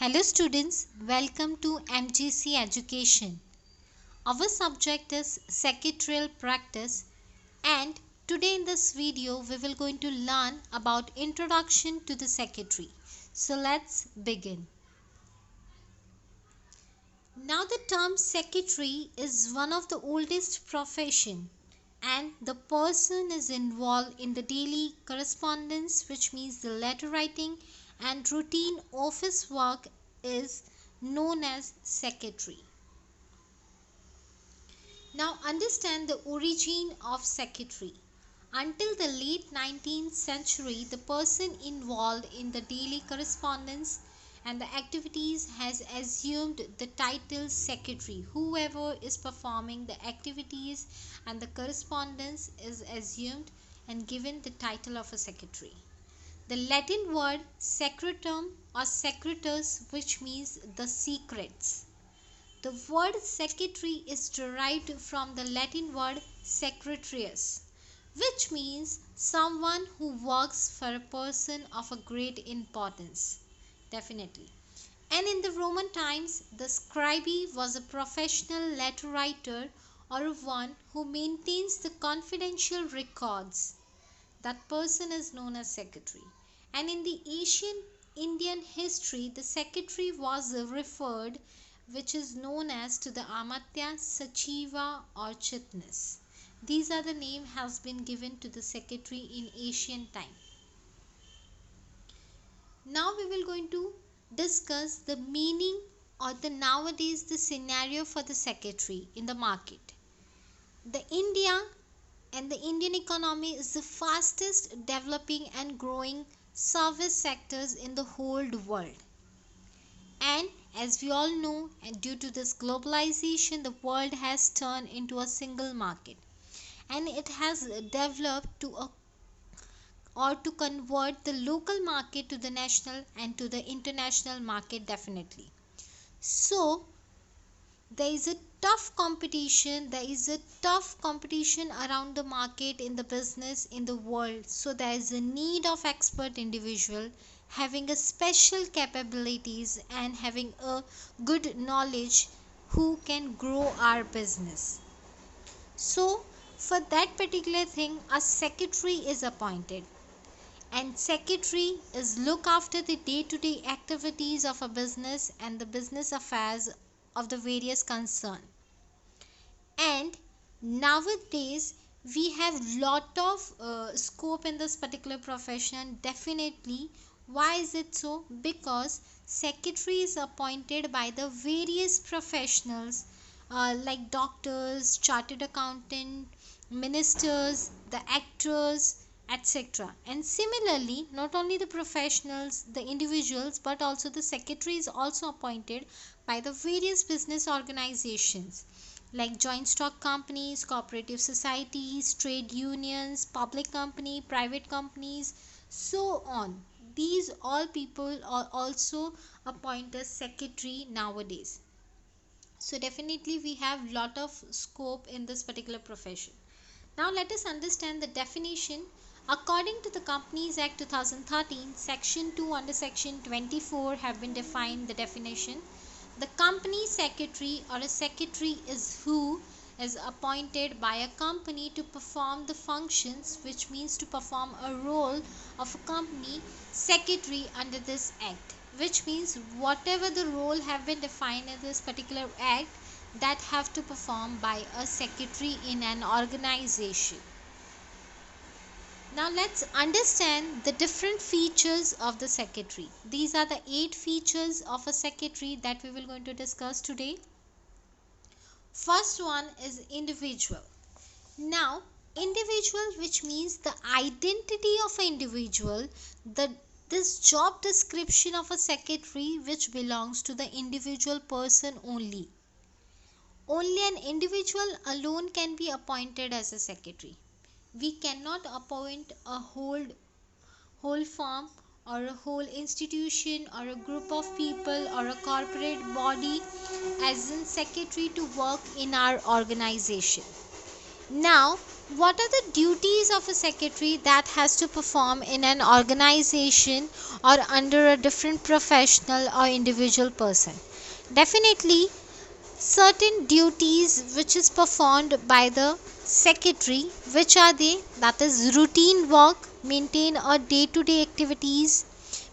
Hello students, welcome to MGC Education. Our subject is secretarial practice and today in this video we will going to learn about introduction to the secretary. So let's begin. Now the term secretary is one of the oldest profession and the person is involved in the daily correspondence, which means the letter writing and routine office work is known as secretary. Now understand the origin of secretary. Until the late 19th century, the person involved in the daily correspondence and the activities has assumed the title secretary. Whoever is performing the activities and the correspondence is assumed and given the title of a secretary. The Latin word secretum or secretus, which means the secrets. The word secretary is derived from the Latin word secretarius, which means someone who works for a person of a great importance. Definitely. And in the Roman times, the scribe was a professional letter writer or one who maintains the confidential records. That person is known as secretary. And in the ancient Indian history, the secretary was referred, which is known as to the Amatya, Sachiva or Chitnis. These are the name has been given to the secretary in ancient time. Now we will going to discuss the meaning or the nowadays the scenario for the secretary in the market. The India and the Indian economy is the fastest developing and growing service sectors in the whole world. And as we all know, and due to this globalization, the world has turned into a single market and it has developed to convert the local market to the national and to the international market definitely. So there is a tough competition around the market in the business in the world. So there is a need of expert individual having a special capabilities and having a good knowledge who can grow our business. So for that particular thing a secretary is appointed, and secretary is look after the day-to-day activities of a business and the business affairs of the various concern. And nowadays we have lot of scope in this particular profession definitely. Why is it so? Because secretary is appointed by the various professionals like doctors, chartered accountant, ministers, the actors, etc. And similarly, not only the professionals, the individuals, but also the secretary is also appointed by the various business organizations like joint stock companies, cooperative societies, trade unions, public company, private companies, so on. These all people are also appoint as secretary nowadays. So definitely we have lot of scope in this particular profession. Now let us understand the definition. According to the Companies Act 2013, Section 2 under Section 24 have been defined the definition. The company secretary or a secretary is who is appointed by a company to perform the functions, which means to perform a role of a company secretary under this act, which means whatever the role have been defined in this particular act that have to perform by a secretary in an organization. Now let's understand the different features of the secretary. These are the 8 features of a secretary that we will going to discuss today. First one is individual. Now individual, which means the identity of an individual, this job description of a secretary which belongs to the individual person only. Only an individual alone can be appointed as a secretary. We cannot appoint a whole firm or a whole institution or a group of people or a corporate body as in secretary to work in our organization. Now, what are the duties of a secretary that has to perform in an organization or under a different professional or individual person? Definitely, certain duties which is performed by the secretary. Which are they? That is routine work, maintain a day to day activities,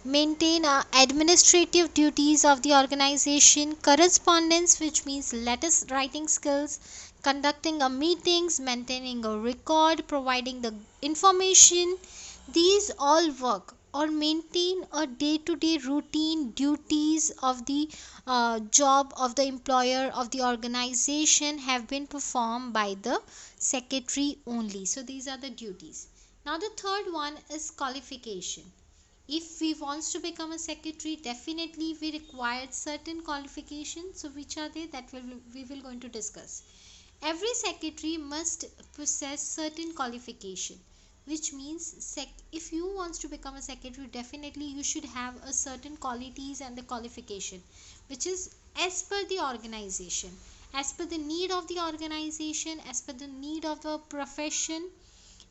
maintain administrative duties of the organization, correspondence, which means letter writing skills, conducting a meetings, maintaining a record, providing the information. These all work or maintain a day to day routine duties of the job of the employer of the organization have been performed by the secretary only. So these are the duties. Now the third one is qualification. If we wants to become a secretary, definitely we required certain qualifications. So which are they? That we will going to discuss. Every secretary must possess certain qualification, which means if you wants to become a secretary, definitely you should have a certain qualities and the qualification, which is as per the organization, as per the need of the organization, as per the need of the profession.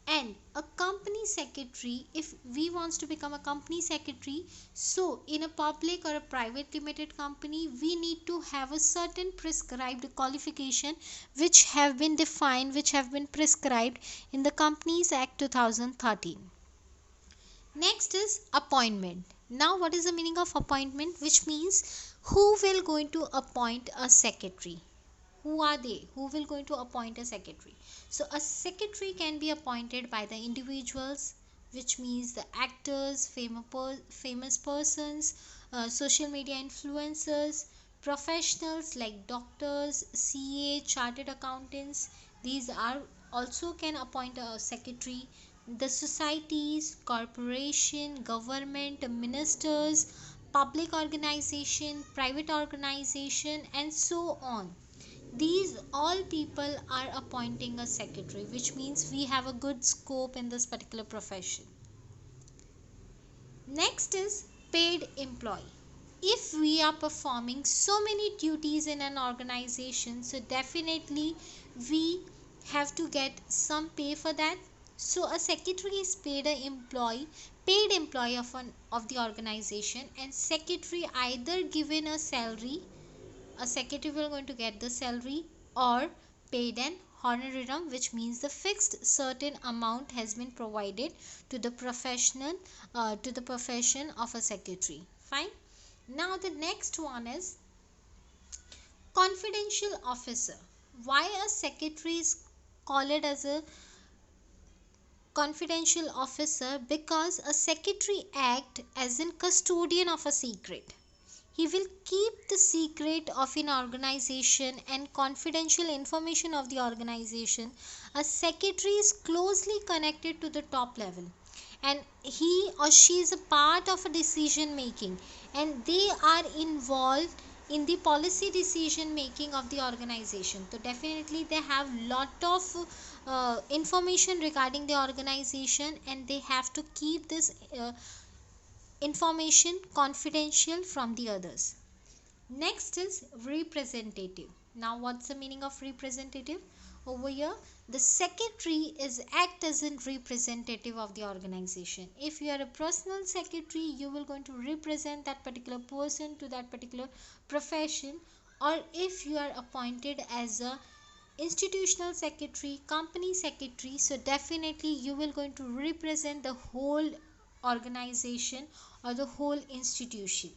And a company secretary, if we wants to become a company secretary, so in a public or a private limited company, we need to have a certain prescribed qualification which have been defined, which have been prescribed in the Companies Act 2013. Next is appointment. Now what is the meaning of appointment? Which means who will going to appoint a secretary? Who are they? Who will going to appoint a secretary? So a secretary can be appointed by the individuals, which means the actors, famous persons, social media influencers, professionals like doctors, CA, chartered accountants. These are also can appoint a secretary. The societies, corporation, government, ministers, public organization, private organization, and so on. These all people are appointing a secretary, which means we have a good scope in this particular profession. Next is paid employee. If we are performing so many duties in an organization, so definitely we have to get some pay for that. So a secretary is paid employee of the organization, and secretary either given a salary, a secretary will going to get the salary, or paid an honorarium, which means the fixed certain amount has been provided to the to the profession of a secretary. Fine. Now the next one is confidential officer. Why a secretary is called as a confidential officer? Because a secretary act as a custodian of a secret. He will keep the secret of an organization and confidential information of the organization. A secretary is closely connected to the top level, and he or she is a part of a decision making, and they are involved in the policy decision making of the organization. So definitely they have lot of information regarding the organization, and they have to keep this information confidential from the others. Next is representative. Now what's the meaning of representative? Over here, the secretary is act as a representative of the organization. If you are a personal secretary, you will going to represent that particular person to that particular profession. Or if you are appointed as a institutional secretary, company secretary, so definitely you will going to represent the whole organization or the whole institution.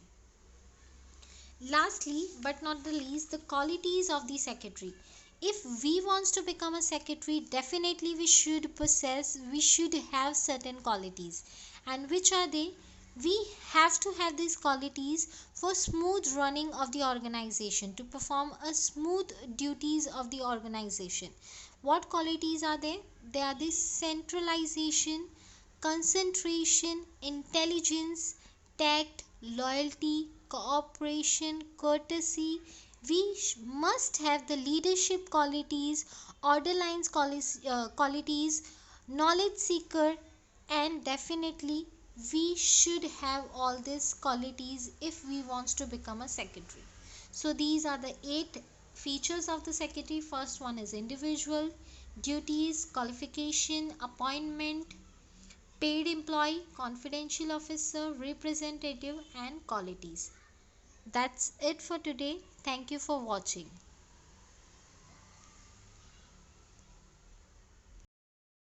Lastly but not the least, the qualities of the secretary. If we wants to become a secretary, definitely we should have certain qualities. And which are they? We have to have these qualities for smooth running of the organization, to perform a smooth duties of the organization. What qualities are they? They are the centralization, concentration, intelligence, tact, loyalty, cooperation, courtesy. We must have the leadership qualities, order lines qualities, knowledge seeker, and definitely we should have all these qualities if we want to become a secretary. So these are the 8 features of the secretary. First one is individual, duties, qualification, appointment, paid employee, confidential officer, representative, and qualities. That's it for today. Thank you for watching.